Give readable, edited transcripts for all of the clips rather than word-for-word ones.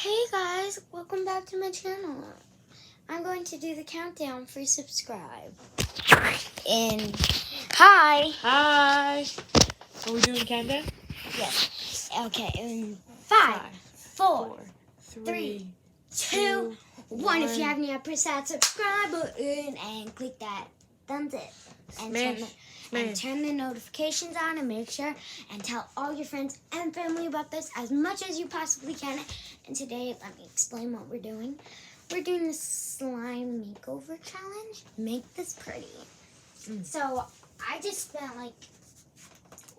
Hey guys, welcome back to my channel. I'm going to do the countdown for subscribe. And hi. Hi. Are we doing countdown? Yes. Okay. In 5, 4, 3, 2, 1. If you haven't yet, press that subscribe button and click that thumbs up. And turn the notifications on and make sure and tell all your friends and family about this as much as you possibly can. And today, let me explain what we're doing. We're doing the slime makeover challenge. Make this pretty. So I just spent like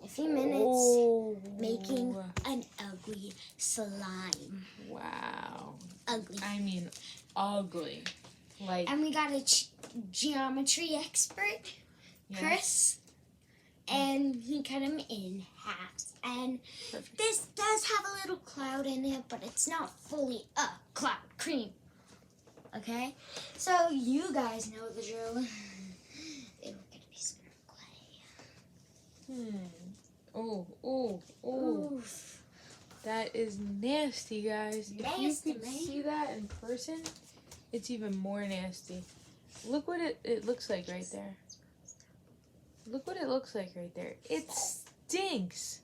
a few minutes making an ugly slime. Wow. Ugly. I mean, ugly. Like. And we got a geometry expert, Chris, and he cut him in halves. And Perfect. this does have a little cloud in it, but it's not fully a cloud cream. Okay? So you guys know the drill. We're gonna be some clay. Oh. Oof. That is nasty, guys. Nasty, if you could man. see that in person, it's even more nasty. Look what it looks like right there. Look what it looks like right there. It stinks.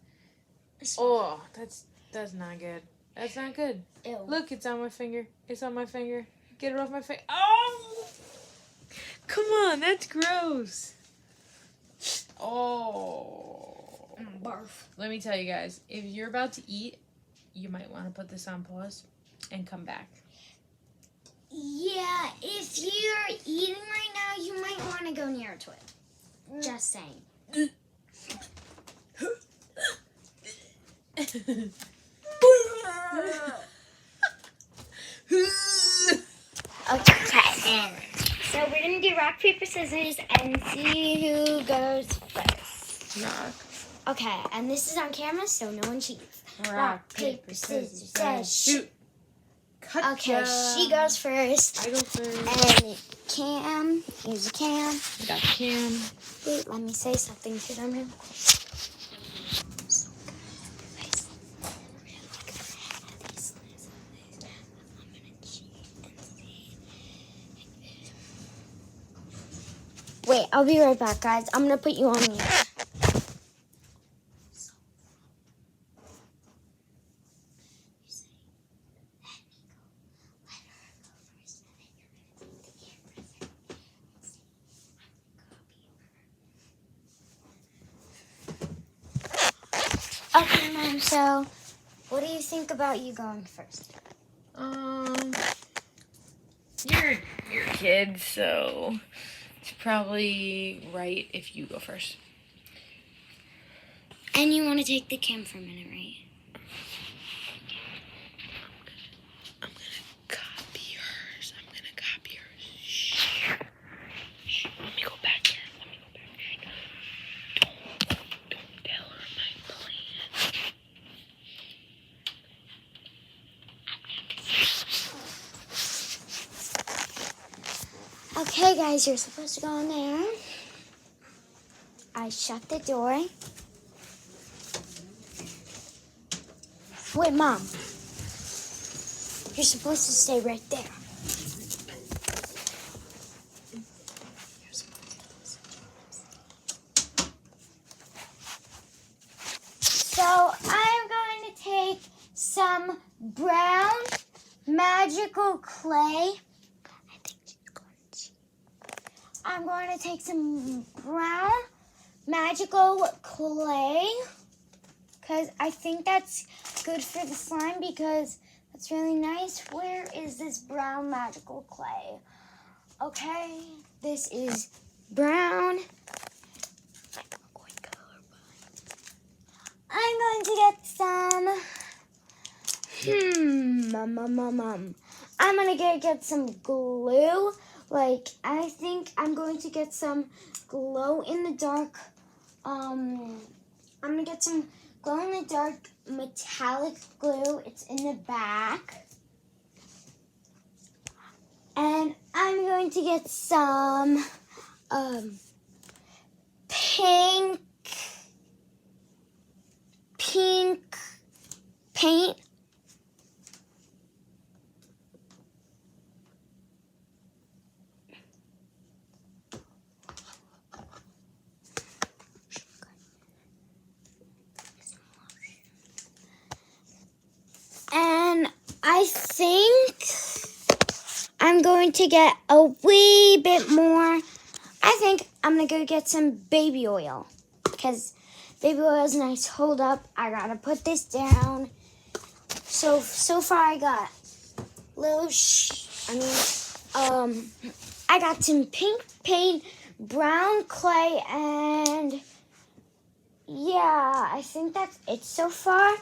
Oh, that's not good. That's not good. Ew. Look, it's on my finger. It's on my finger. Get it off my face. Oh! Come on, that's gross. Oh. Barf. Let me tell you guys, if you're about to eat, you might want to put this on pause and come back. Yeah, if you're eating right now, you might want to go near to it. Just saying. Okay. So we're going to do rock, paper, scissors and see who goes first. Rock. Okay, and this is on camera, so no one cheats. Rock, paper, scissors, shoot. Okay, she goes first. I go first. And Cam, here's a Cam. I got Cam. Wait, let me say something to them. Wait, I'll be right back, guys. I'm going to put you on mute. Okay, Mom, so what do you think about you going first? You're a kid, so it's probably right if you go first. And you want to take the cam for a minute, right? I'm gonna copy hers. Shh. Let me go back here. Don't tell her my plan. Okay, guys, you're supposed to go in there. I shut the door. Wait, Mom. You're supposed to stay right there. So I'm going to take some brown magical clay. I'm going to take some brown magical clay because I think that's good for the slime because that's really nice. Where is this brown magical clay? Okay, this is brown. I'm going to get some, I'm going to get some glue. Like, I think I'm going to get some glow-in-the-dark, I'm going to get some glow-in-the-dark metallic glue. It's in the back. And I'm going to get some, pink paint. I think I'm going to get a wee bit more. I think I'm going to go get some baby oil. Because baby oil is nice. Hold up. I got to put this down. So far I got I got some pink paint, brown clay, and yeah, I think that's it so far.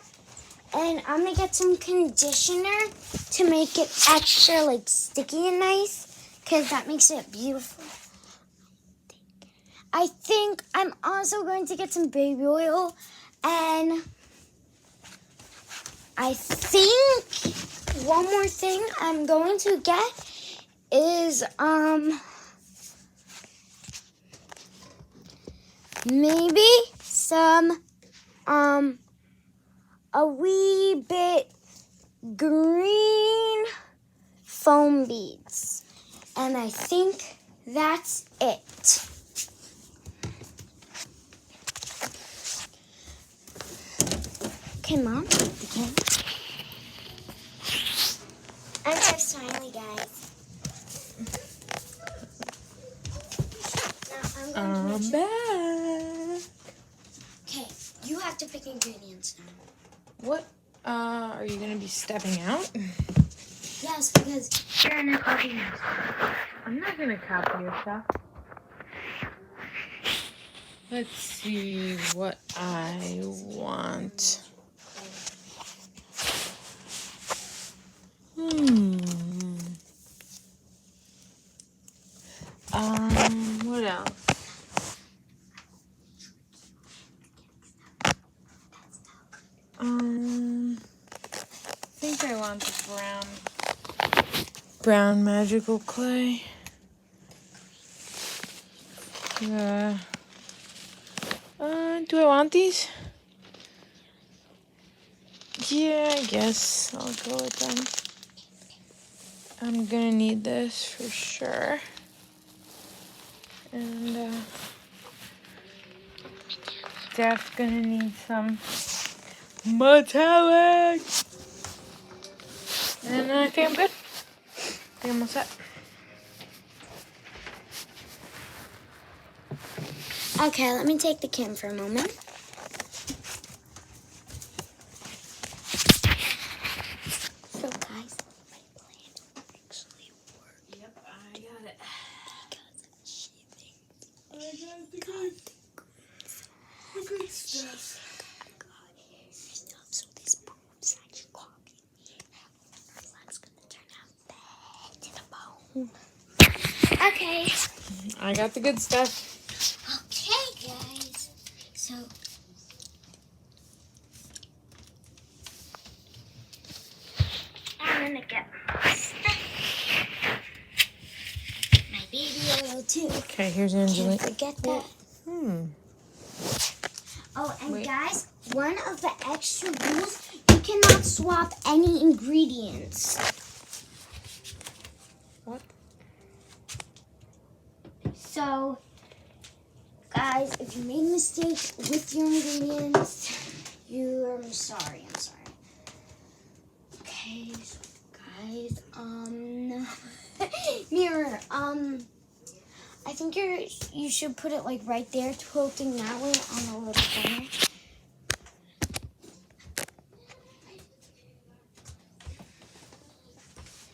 And I'm gonna get some conditioner to make it extra like sticky and nice, because that makes it beautiful. I think I'm also going to get some baby oil, and I think one more thing I'm going to get is maybe some a wee bit green foam beads. And I think that's it. Okay, Mom, okay. I'm so smiley, guys. Now I'm back. Okay, you have to pick ingredients now. What? Are you gonna be stepping out? Yes, because you're gonna copy your stuff. I'm not gonna copy your stuff. Let's see what I want. What else? I think I want the brown magical clay. Yeah. Do I want these? Yeah, I guess I'll go with them. I'm gonna need this for sure. And Steph's gonna need some metallic. And I think I'm good. I think I'm all set. Okay, let me take the cam for a moment. So guys, my plan actually worked. Yep, I got it. Because of shipping. I got the good stuff. So this proves that you're copying me. That's gonna turn out bad to the bone. Okay. I got the good stuff. Okay, guys. So I'm gonna get my baby oil too. Okay, here's Can't Angela. forget that. Oh, and Wait. guys, one of the extra rules, you cannot swap any ingredients. What? So, guys, if you made a mistake with your ingredients, I'm sorry. Okay, so guys, mirror, I think you should put it like right there, tilting that way on the little corner.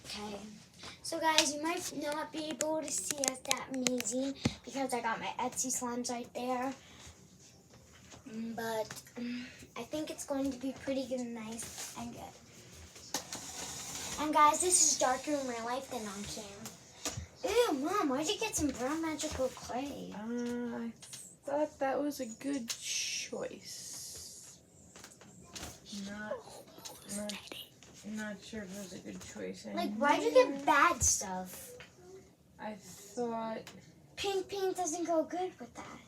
Okay. So guys, you might not be able to see us that amazing because I got my Etsy slimes right there. But I think it's going to be pretty good and nice and good. And guys, this is darker in real life than on cam. Ew, Mom, why'd you get some brown magical clay? I thought that was a good choice. Not sure if it was a good choice. Like, why'd you get bad stuff? I thought... Pink paint doesn't go good with that.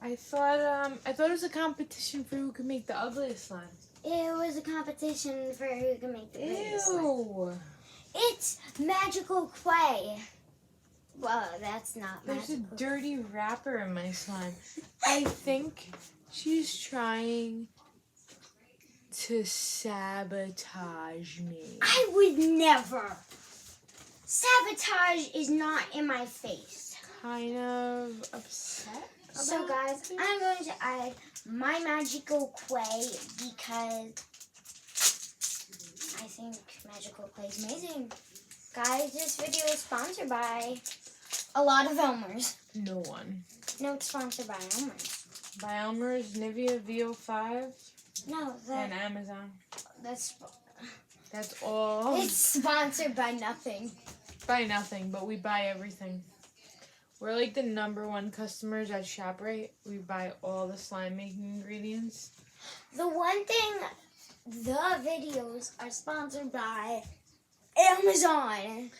I thought it was a competition for who could make the ugliest slime. It was a competition for who can make the biggest slime. Ew. It's magical clay. Well, that's not There's a magical. dirty wrapper in my slime. I think she's trying to sabotage me. I would never. Sabotage is not in my face. Kind of upset. So about guys, it. I'm going to add my magical clay because I think magical clay is amazing. Guys, this video is sponsored by a lot of Elmers. No one. No, it's sponsored by Elmers. By Elmer's, Nivea VO5, No, and Amazon. that's That's all. it's sponsored by nothing. Buy nothing, but we buy everything. We're like the #1 customers at ShopRite. We buy all the slime making ingredients. The one thing, the videos are sponsored by Amazon.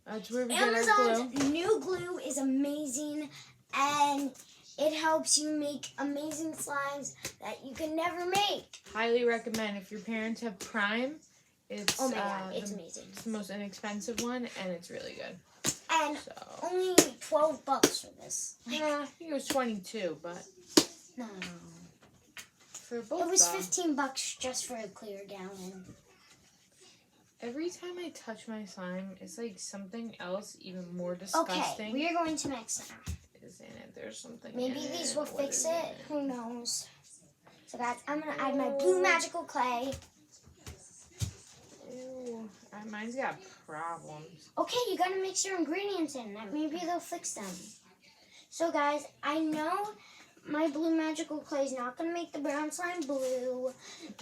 That's where we get our glue. Amazon's new glue is amazing, and it helps you make amazing slimes that you can never make. Highly recommend if your parents have Prime. It's Oh my god, it's amazing. it's the most inexpensive one, and it's really good. And So only $12 for this. I think it was 22, but No, for both it was though, $15 just for a clear gallon. every time I touch my slime, it's like something else even more Okay, disgusting we are going to mix now. is in it. There's something. Maybe in these it. will What fix is it. Who knows? So guys, I'm gonna add my blue magical clay. Ew. Mine's got problems. Okay, you gotta mix your ingredients in. That maybe they'll fix them. So guys, I know my blue magical clay is not gonna make the brown slime blue,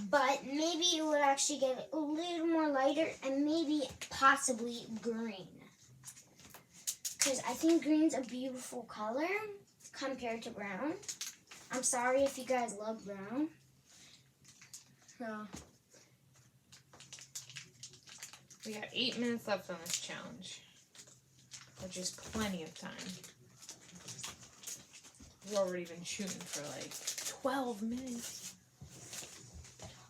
but maybe it would actually get it a little more lighter and maybe possibly green. Because I think green's a beautiful color compared to brown. I'm sorry if you guys love brown. So, We got 8 minutes left on this challenge, which is plenty of time. We've already been shooting for like 12 minutes.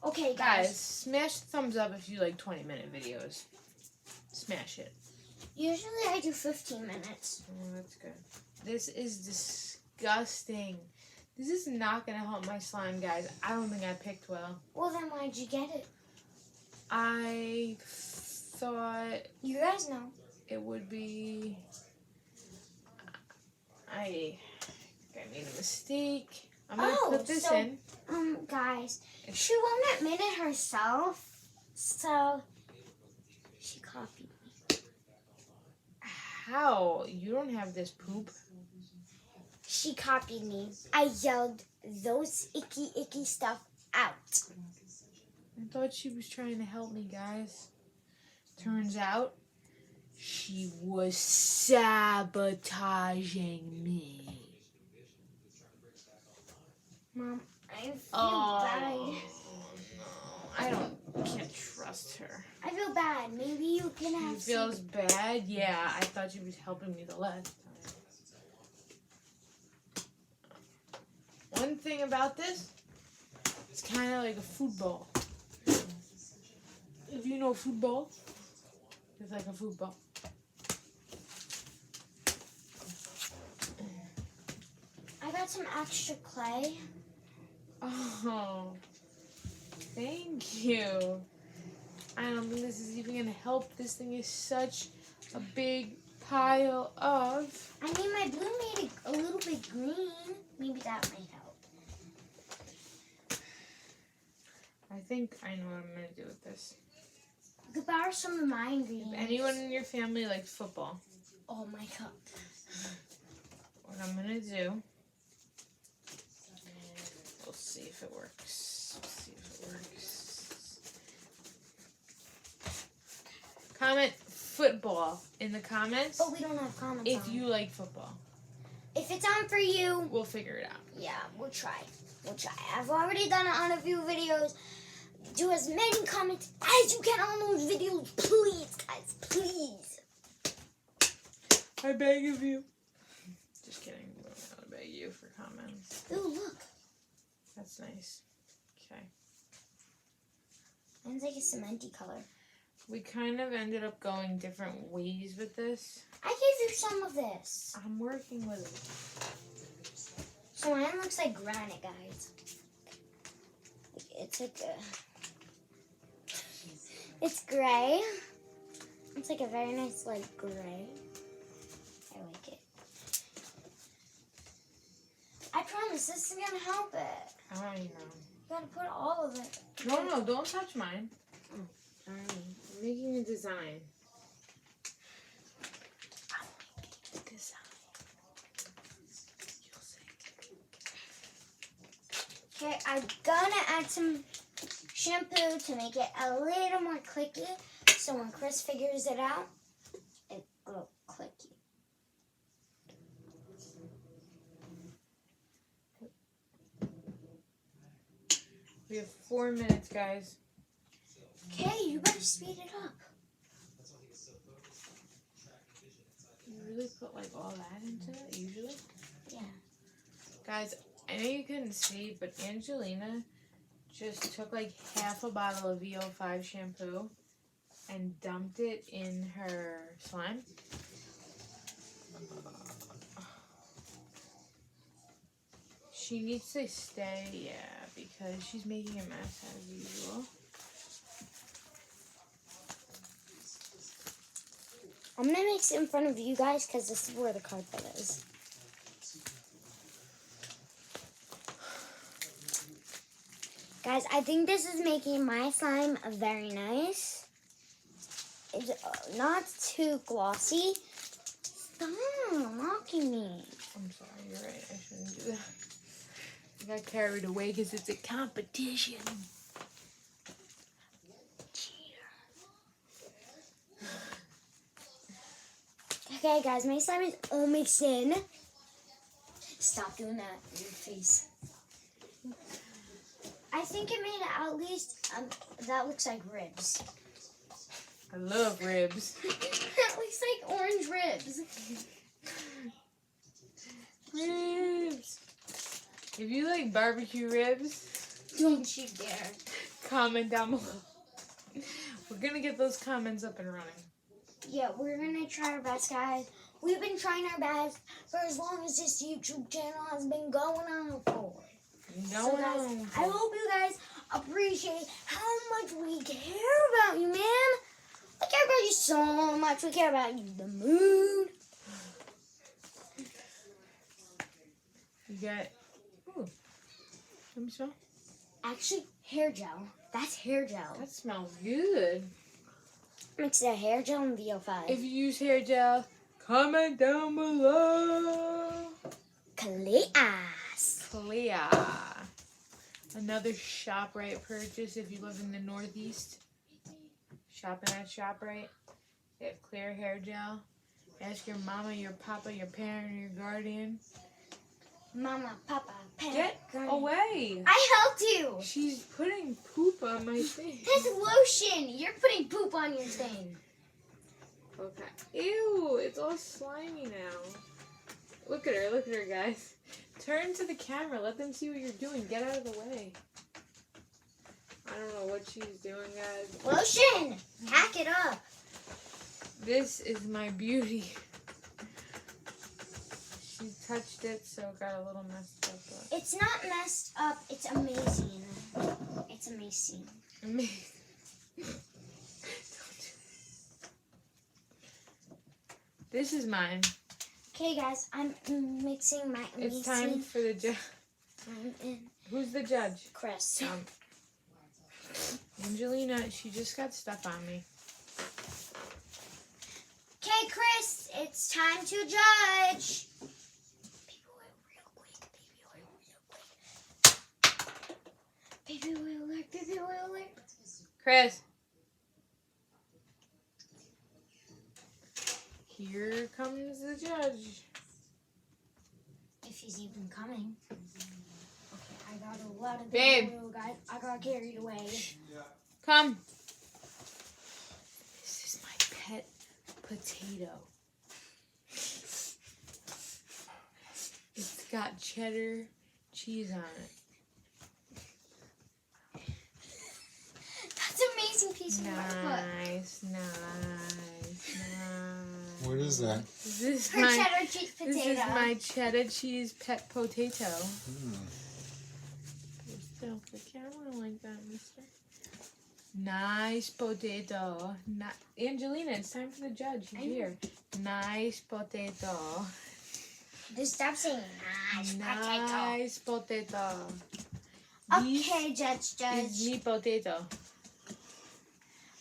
okay, Guys, smash the thumbs up if you like 20-minute videos. Smash it. Usually I do 15 minutes. Oh, that's good. This is disgusting. This is not going to help my slime, guys. I don't think I picked well. Well, then why'd you get it? I thought You guys know. it would be... I made a mistake. I'm going to Oh, put this so- in. Guys, she won't admit it herself, so she copied me. How? You don't have this poop. She copied me. I yelled those icky stuff out. I thought she was trying to help me, guys. Turns out, she was sabotaging me. Mom, I feel Oh, bad. no. I can't trust her. I feel bad. Maybe you can She have feels bad? Yeah, I thought she was helping me the last time. One thing about this, it's kind of like a football. If you know football, it's like a football. I got some extra clay. Oh, thank you. I don't think this is even going to help. This thing is such a big pile of... I mean, my blue made it a little bit green. Maybe that might help. I think I know what I'm going to do with this. You could borrow some of my ingredients. If anyone in your family likes football, Oh my god. what I'm going to do... We'll see if it works. Comment football in the comments But we don't have comments if on you like football. If it's on for you, We'll figure it out. yeah, we'll try. I've already done it on a few videos. Do as many comments as you can on those videos, please, guys, please. I beg of you. Just kidding. I don't beg you for comments. Ooh, look. That's nice. Okay. Mine's like a cementy color. We kind of ended up going different ways with this. I gave you some of this. I'm working with it. So mine looks like granite, guys. It's like it's gray. It's like a very nice light gray. I like it. I promise this is gonna help it. I know. You gotta put all of it. No, don't touch mine. Sorry. I'm making a design. I'm making a design. You'll see. Okay, I'm gonna add some shampoo to make it a little more clicky. So when Chris figures it out, it will clicky. We have 4 minutes, guys. Okay, you better speed it up. You really put like all that into it, usually? Yeah. Guys, I know you couldn't see, but Angelina just took like half a bottle of VO5 shampoo and dumped it in her slime. She needs to stay, yeah, because she's making a mess as usual. I'm gonna mix it in front of you guys because this is where the carpet is. Guys, I think this is making my slime very nice. It's not too glossy. Stop mocking me. I'm sorry, you're right, I shouldn't do that. I got carried away because it's a competition. Okay, guys, my slime is all mixed in. Stop doing that in your face. I think it made it at least, that looks like ribs. I love ribs. That looks like orange ribs. Ribs. If you like barbecue ribs, Don't you dare. comment down below. We're gonna get those comments up and running. Yeah, we're gonna try our best, guys. We've been trying our best for as long as this YouTube channel has been going on for. So guys, I hope you guys appreciate how much we care about you, man. We care about you so much. We care about you, the mood. You got. Ooh. Let me smell. Actually, hair gel. That's hair gel. That smells good. Mix the hair gel and VO5. If you use hair gel, comment down below. Class. Clea. Another ShopRite purchase if you live in the Northeast. Shopping at ShopRite. They have clear hair gel. Ask your mama, your papa, your parent, or your guardian. Mama, Papa, Pet. Get away! I helped you. She's putting poop on my thing. That's lotion. You're putting poop on your thing. Okay. Ew, it's all slimy now. Look at her, guys. Turn to the camera. Let them see what you're doing. Get out of the way. I don't know what she's doing, guys. Lotion. Hack it up. This is my beauty. She touched it, so it got a little messed up. But It's not messed up. It's amazing. It's amazing. amazing. This is mine. Okay, guys, I'm mixing my amazing. It's time for the judge. I'm in Who's the judge? Chris. Angelina, she just got stuff on me. Okay, Chris, it's time to judge. Baby oil real quick. Baby oil alert. Baby oil alert. Chris. Here comes the judge. If he's even coming. Okay, I got a lot of Babe. baby oil, guys. I got carried away. Come. This is my pet potato. It's got cheddar cheese on it. That's an amazing piece Nice. What is that? This is Her my cheddar cheese potato. This is my cheddar cheese pet potato. Hmm. Don't the camera like that, mister. Nice potato. Angelina, it's time for the judge. He's here. Nice potato. Just stop saying nice potato. Nice potato. Okay, Judge. This is me potato.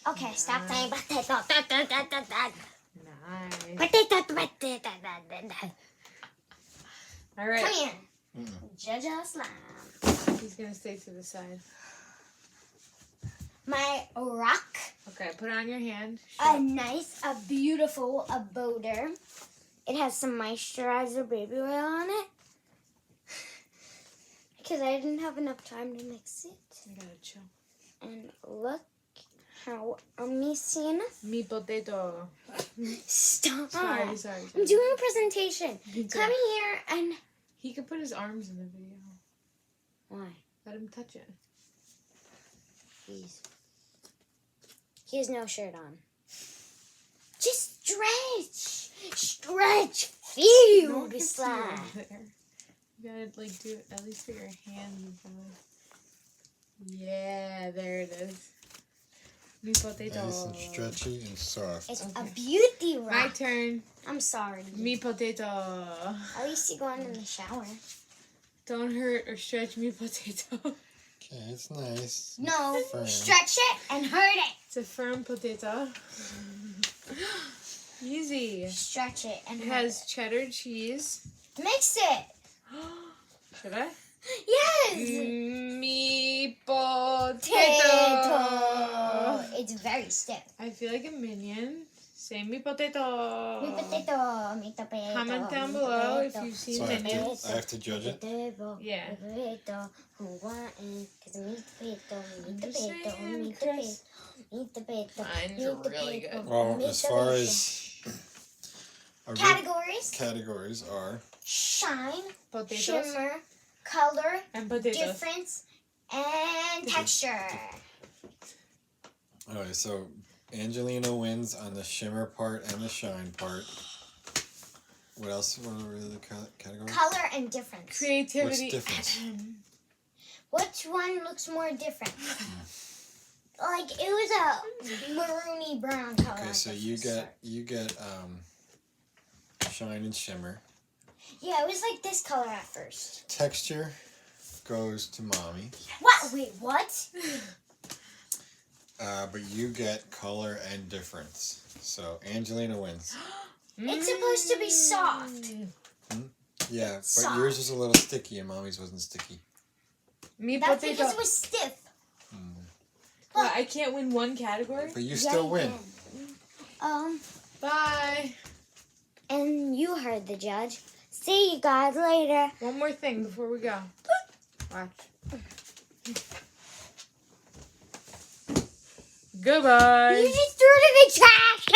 Okay, stop saying potato. Nice. Potato. All right. Come here. Judge Aslam. He's gonna stay to the side. My rock. Okay, put it on your hand. A beautiful boulder. It has some moisturizer baby oil on it. Because I didn't have enough time to mix it. You gotta chill. And look how amazing. Me potato. Stop. Sorry. I'm doing a presentation. Me too. Come here and... He could put his arms in the video. Why? Let him touch it. Please. He has no shirt on. Just stretch. Stretch. Feel the slide. You gotta do it, at least put your hands in front of it. Yeah, there it is. Mi potato. Nice and stretchy and soft. It's a beauty rock. My turn. I'm sorry. Mi potato. At least you're going in the shower. Don't hurt or stretch mi potato. Okay, it's nice. No, Firm. stretch it and hurt it. It's a firm potato. Easy. Stretch it and It hurt has cheddar cheese. it. Mix it. Should I? Yes. Mi potato. Potato. It's very stiff. I feel like a minion. Say mi potato. Mi potato. Mi potato. Comment down below if you've seen So minions. I have to judge it? Potato. Yeah. Potato. Who want it? 'Cause mi potato. Mi I'm just potato. saying, Mi Chris. potato. Mi potato. Mine's Mi really potato. good. Well, Mi as far potato. as our Categories: categories are shine, Potatoes shimmer, color, and potatoes. difference, and texture. okay. So Angelina wins on the shimmer part and the shine part. What else? What are the categories? Color and difference. Creativity. What's difference? Which one looks more different? Like it was a maroony brown color. Okay, at so the you first get start. shine and shimmer. Yeah, it was like this color at first. Texture goes to mommy, What? Wait, what? but you get color and difference. So Angelina wins. It's supposed to be soft. Yeah, but Soft. yours was a little sticky and mommy's wasn't sticky. Mi That's potato. because it was stiff. What, I can't win one category? But you still win. Bye. And you heard the judge. See you guys later. One more thing before we go. Watch. Goodbye. You just threw it in the trash.